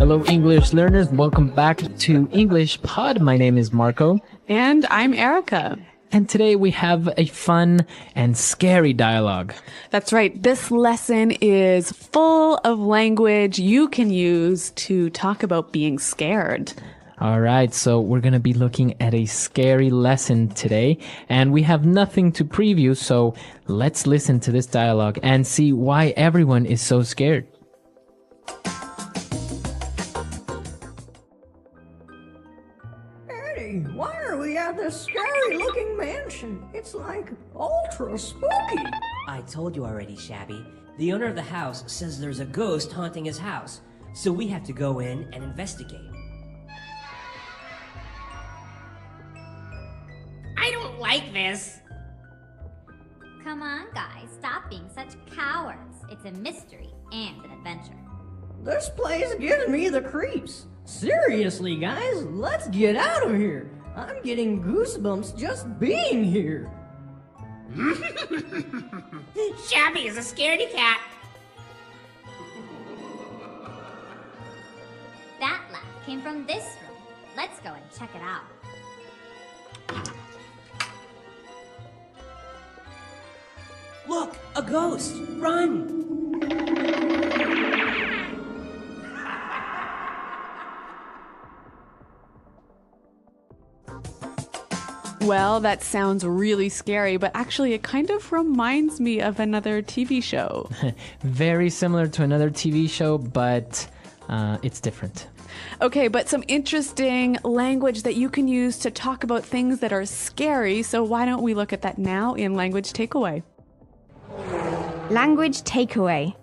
Hello, English learners. Welcome back to English Pod. My name is Marco. And I'm Erica. And today we have a fun and scary dialogue. That's right. This lesson is full of language you can use to talk about being scared. All right, so we're going to be looking at a scary lesson today, and we have nothing to preview, so let's listen to this dialogue and see why everyone is so scared. Eddie, why are we at this scary-looking mansion? It's like ultra spooky. I told you already, Shabby. The owner of the house says there's a ghost haunting his house, so we have to go in and investigate. I don't like this. Come on, guys, stop being such cowards. It's a mystery and an adventure. This place gives me the creeps. Seriously, guys, let's get out of here. I'm getting goosebumps just being here. Shabby is a scaredy cat. That laugh came from this room. Let's go and check it out. Look, a ghost! Run! Well, that sounds really scary, but actually it kind of reminds me of another TV show. Very similar to another TV show, but it's different. Okay, but some interesting language that you can use to talk about things that are scary. So why don't we look at that now in Language Takeaway? Language takeaway.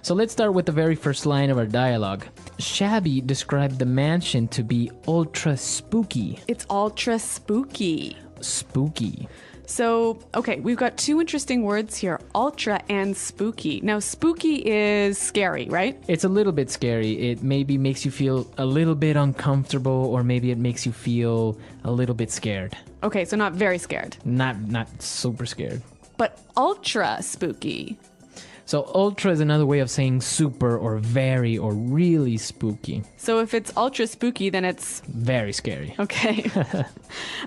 So let's start with the very first line of our dialogue. Shabby described the mansion to be ultra spooky. It's ultra spooky. Spooky. So, okay, we've got two interesting words here, ultra and spooky. Now, spooky is scary, right? It's a little bit scary. It maybe makes you feel a little bit uncomfortable, or maybe it makes you feel a little bit scared. Okay, so not very scared. Not super scared. But ultra spooky. So ultra is another way of saying super or very or really spooky. So if it's ultra spooky, then it's very scary. Okay.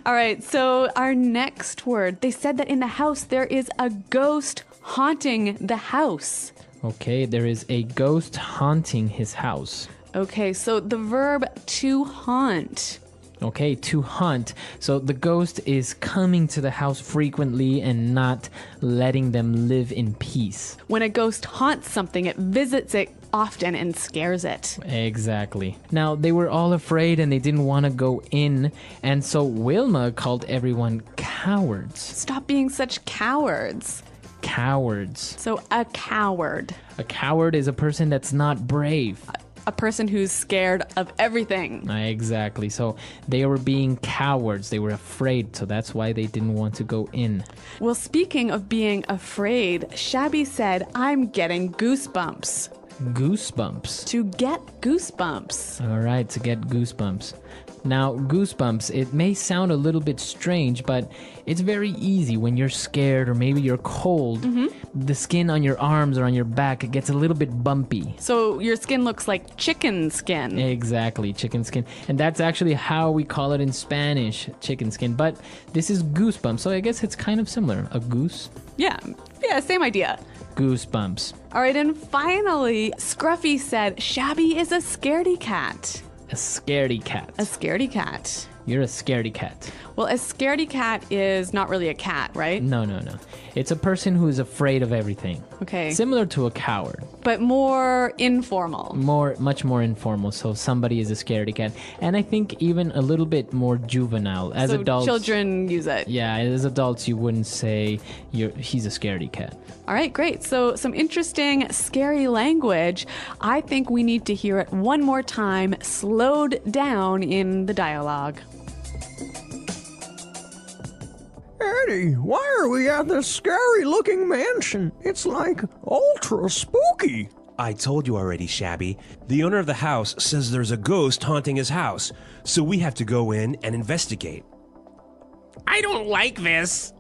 All right. So our next word, they said that in the house there is a ghost haunting the house. Okay, there is a ghost haunting his house. Okay, so the verb to haunt. Okay, to hunt. So the ghost is coming to the house frequently and not letting them live in peace. When a ghost haunts something, it visits it often and scares it. Exactly. Now, they were all afraid and they didn't want to go in, and so Wilma called everyone cowards. Stop being such cowards. Cowards. So a coward. A coward is a person that's not brave. A person who's scared of everything. Exactly. So they were being cowards. They were afraid. So that's why they didn't want to go in. Well, speaking of being afraid, Shabby said, I'm getting goosebumps. Goosebumps. To get goosebumps. All right, to get goosebumps. Now, goosebumps, it may sound a little bit strange, but it's very easy when you're scared or maybe you're cold. The skin on your arms or on your back, it gets a little bit bumpy. So your skin looks like chicken skin. Exactly, chicken skin. And that's actually how we call it in Spanish, chicken skin. But this is goosebumps, so I guess it's kind of similar. A goose? Yeah, same idea. Goosebumps. All right, and finally, Scruffy said, Shabby is a scaredy cat. A scaredy cat. A scaredy cat. You're a scaredy cat. Well, a scaredy cat is not really a cat, right? No. It's a person who is afraid of everything. Okay. Similar to a coward. But more informal. Much more informal. So somebody is a scaredy cat. And I think even a little bit more juvenile. As so adults, children use it. Yeah, as adults, you wouldn't say he's a scaredy cat. All right, great. So some interesting, scary language. I think we need to hear it one more time, slowed down in the dialogue. Eddie, why are we at this scary-looking mansion? It's like ultra spooky. I told you already, Shabby. The owner of the house says there's a ghost haunting his house, so we have to go in and investigate. I don't like this.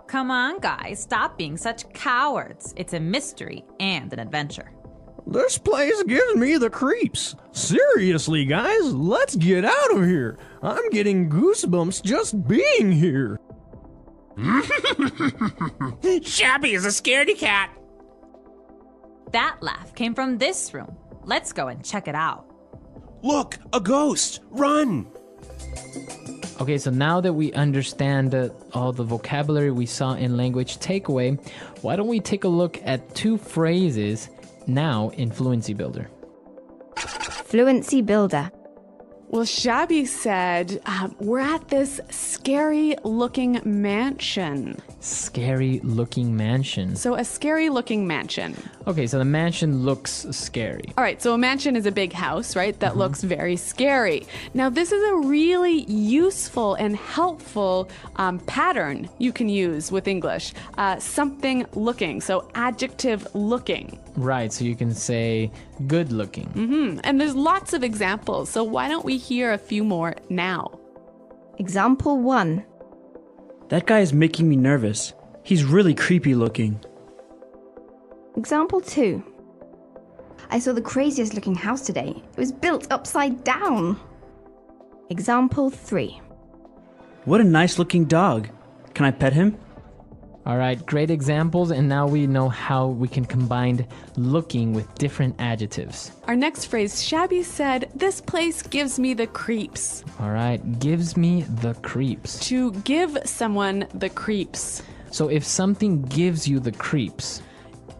Come on, guys, stop being such cowards. It's a mystery and an adventure. This place gives me the creeps. Seriously, guys, let's get out of here. I'm getting goosebumps just being here. Shabby is a scaredy cat. That laugh came from this room. Let's go and check it out. Look, a ghost! Run! Okay, so now that we understand all the vocabulary we saw in language takeaway, why don't we take a look at 2 phrases now in Fluency Builder? Fluency Builder. Well, Shabby said, we're at this scary-looking mansion. Scary-looking mansion. So a scary-looking mansion. Okay, so the mansion looks scary. All right, so a mansion is a big house, right, that looks very scary. Now, this is a really useful and helpful pattern you can use with English. Something looking, so adjective looking. Right, so you can say good looking. And there's lots of examples, so why don't we hear a few more now? Example 1. That guy is making me nervous. He's really creepy looking. Example 2. I saw the craziest looking house today. It was built upside down. Example 3. What a nice looking dog. Can I pet him? All right, great examples, and now we know how we can combine looking with different adjectives. Our next phrase, Shabby said, this place gives me the creeps. All right, gives me the creeps. To give someone the creeps. So if something gives you the creeps,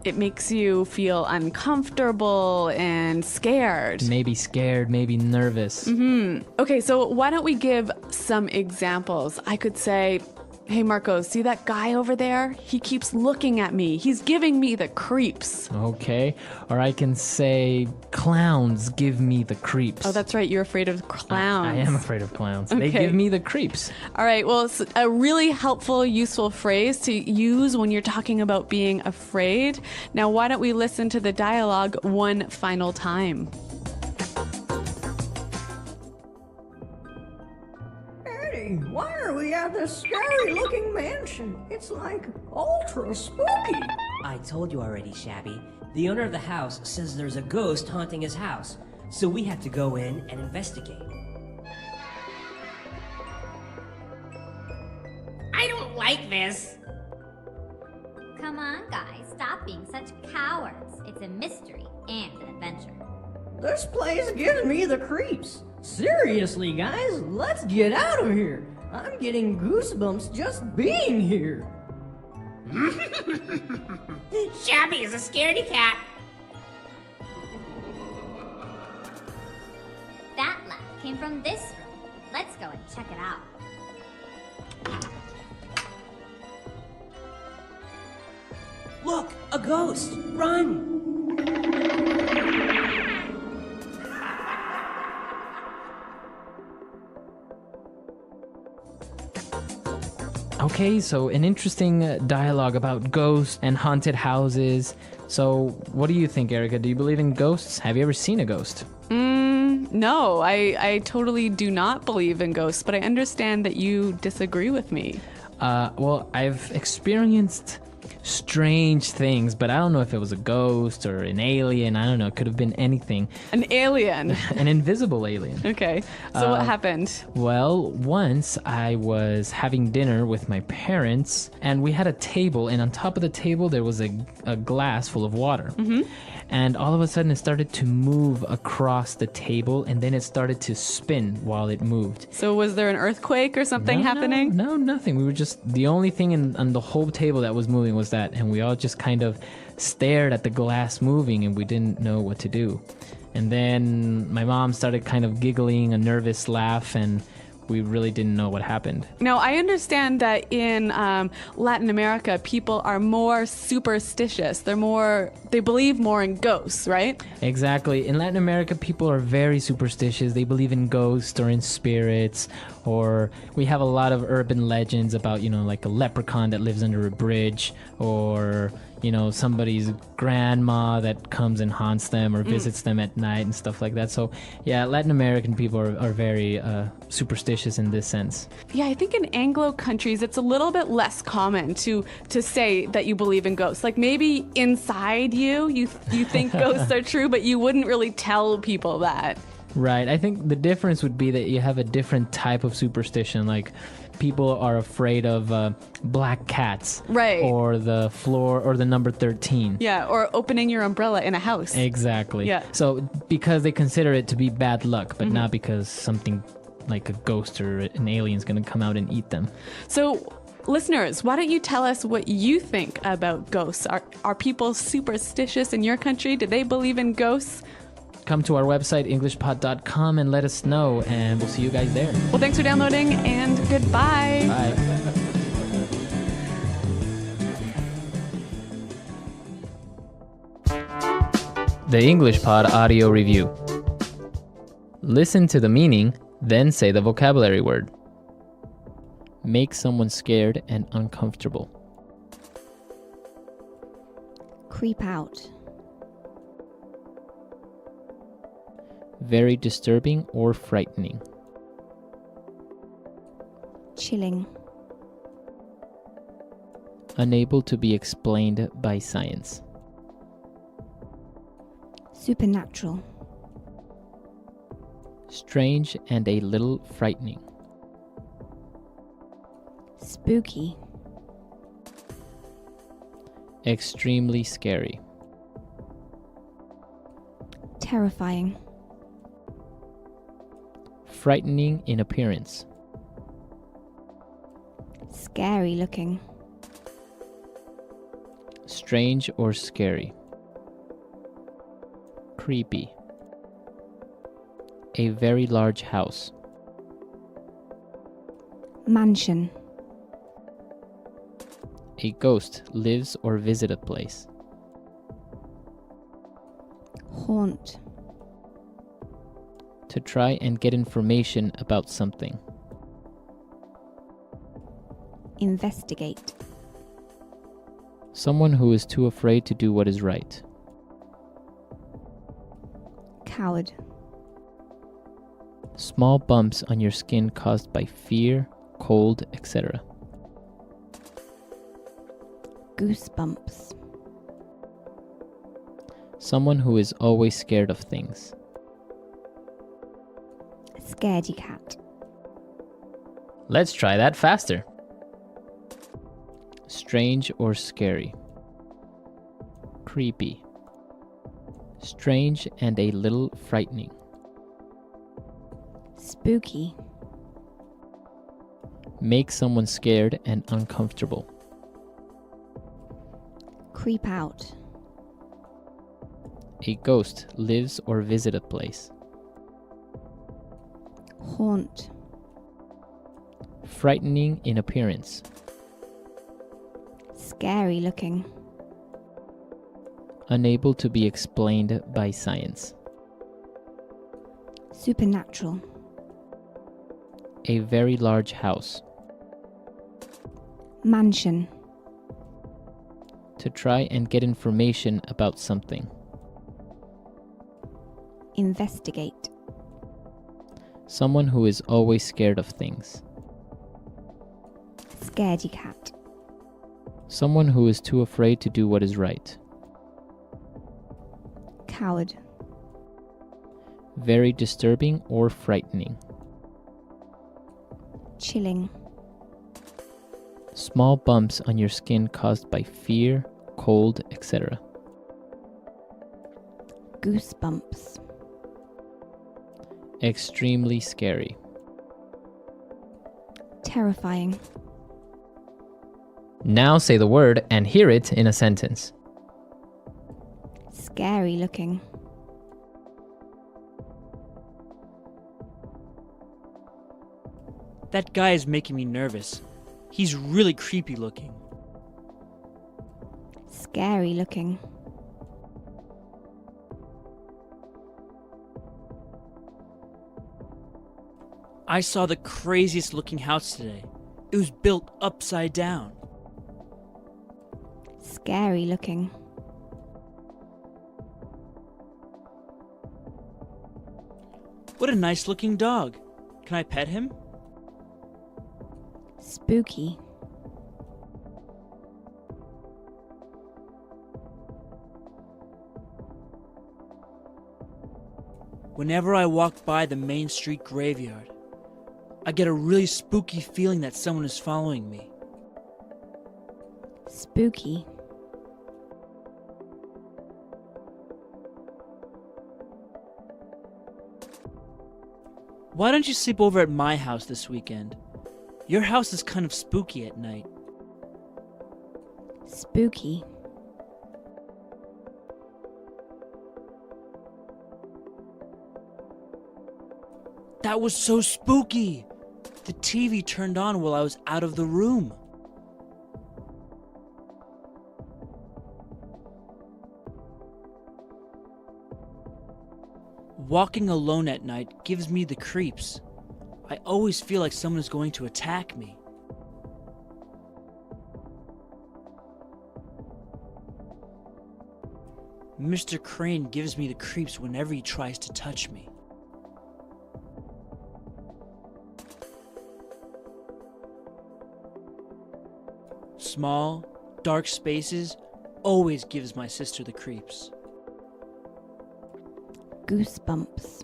it makes you feel uncomfortable and scared. Maybe scared, maybe nervous. Okay, so why don't we give some examples? I could say, hey, Marco, see that guy over there? He keeps looking at me. He's giving me the creeps. Okay. Or I can say, clowns give me the creeps. Oh, that's right. You're afraid of clowns. I am afraid of clowns. Okay. They give me the creeps. All right. Well, it's a really helpful, useful phrase to use when you're talking about being afraid. Now, why don't we listen to the dialogue one final time? Eddie, why are we at this scary-looking mansion? It's like ultra spooky. I told you already, Shabby. The owner of the house says there's a ghost haunting his house, so we have to go in and investigate. I don't like this. Come on, guys, stop being such cowards. It's a mystery and an adventure. This place gives me the creeps. Seriously, guys, let's get out of here. I'm getting goosebumps just being here. Shabby is a scaredy cat. That laugh came from this room. Let's go and check it out. Look, a ghost! Run! Okay, so an interesting dialogue about ghosts and haunted houses. So what do you think, Erica? Do you believe in ghosts? Have you ever seen a ghost? No, I totally do not believe in ghosts, but I understand that you disagree with me. Well, I've experienced strange things, but I don't know if it was a ghost or an alien. I don't know. It could have been anything. An alien. An invisible alien. Okay. So what happened? Well, once I was having dinner with my parents, and we had a table, and on top of the table there was a glass full of water. And all of a sudden it started to move across the table, and then it started to spin while it moved. So was there an earthquake or something happening? No, nothing. We were just, the only thing on the whole table that was moving was that, and we all just kind of stared at the glass moving, and we didn't know what to do. And then my mom started kind of giggling, a nervous laugh, and we really didn't know what happened. Now, I understand that in Latin America, people are more superstitious. They believe more in ghosts, right? Exactly. In Latin America, people are very superstitious. They believe in ghosts or in spirits, or we have a lot of urban legends about, like a leprechaun that lives under a bridge, or, somebody's grandma that comes and haunts them or visits them at night and stuff like that. So yeah, Latin American people are very superstitious in this sense. Yeah, I think in Anglo countries it's a little bit less common to say that you believe in ghosts. Like maybe inside you think ghosts are true, but you wouldn't really tell people that. Right. I think the difference would be that you have a different type of superstition. Like people are afraid of black cats. Right. Or the floor or the number 13. Yeah, or opening your umbrella in a house. Exactly. Yeah. So because they consider it to be bad luck, but not because something like a ghost or an alien is going to come out and eat them. So listeners, why don't you tell us what you think about ghosts? Are people superstitious in your country? Do they believe in ghosts? Come to our website, englishpod.com, and let us know, and we'll see you guys there. Well, thanks for downloading, and goodbye. Bye. The English Pod Audio Review. Listen to the meaning, then say the vocabulary word. Make someone scared and uncomfortable. Creep out. Very disturbing or frightening. Chilling. Unable to be explained by science. Supernatural. Strange and a little frightening. Spooky. Extremely scary. Terrifying. Frightening in appearance. Scary looking. Strange or scary. Creepy. A very large house. Mansion. A ghost lives or visits a place. Haunt. To try and get information about something. Investigate. Someone who is too afraid to do what is right. Coward. Small bumps on your skin caused by fear, cold, etc. Goosebumps. Someone who is always scared of things. Scaredy cat. Let's try that faster. Strange or scary. Creepy. Strange and a little frightening. Spooky. Make someone scared and uncomfortable. Creep out. A ghost lives or visits a place. Haunt. Frightening in appearance. Scary looking. Unable to be explained by science. Supernatural. A very large house. Mansion. To try and get information about something. Investigate. Someone who is always scared of things. Scaredy cat. Someone who is too afraid to do what is right. Coward. Very disturbing or frightening. Chilling. Small bumps on your skin caused by fear, cold, etc. Goosebumps. Extremely scary. Terrifying. Now say the word and hear it in a sentence. Scary looking. That guy is making me nervous. He's really creepy looking. Scary looking. I saw the craziest looking house today. It was built upside down. scary looking. What a nice looking dog. Can I pet him? Spooky. Whenever I walk by the Main Street graveyard, I get a really spooky feeling that someone is following me. Spooky. Why don't you sleep over at my house this weekend? Your house is kind of spooky at night. Spooky. That was so spooky! The TV turned on while I was out of the room. Walking alone at night gives me the creeps. I always feel like someone is going to attack me. Mr. Crane gives me the creeps whenever he tries to touch me. Small, dark spaces always gives my sister the creeps. Goosebumps.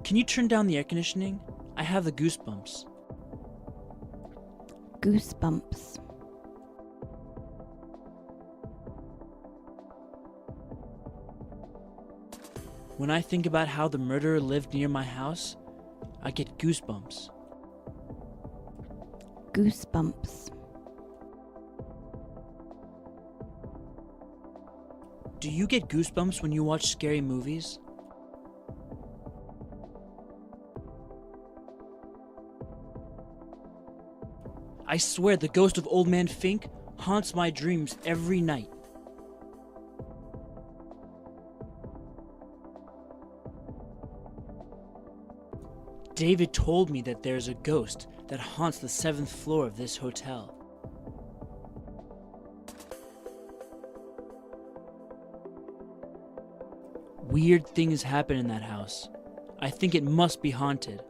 Can you turn down the air conditioning? I have the goosebumps. Goosebumps. When I think about how the murderer lived near my house, I get goosebumps. Goosebumps. Do you get goosebumps when you watch scary movies? I swear the ghost of Old Man Fink haunts my dreams every night. David told me that there's a ghost that haunts the 7th floor of this hotel. Weird things happen in that house. I think it must be haunted.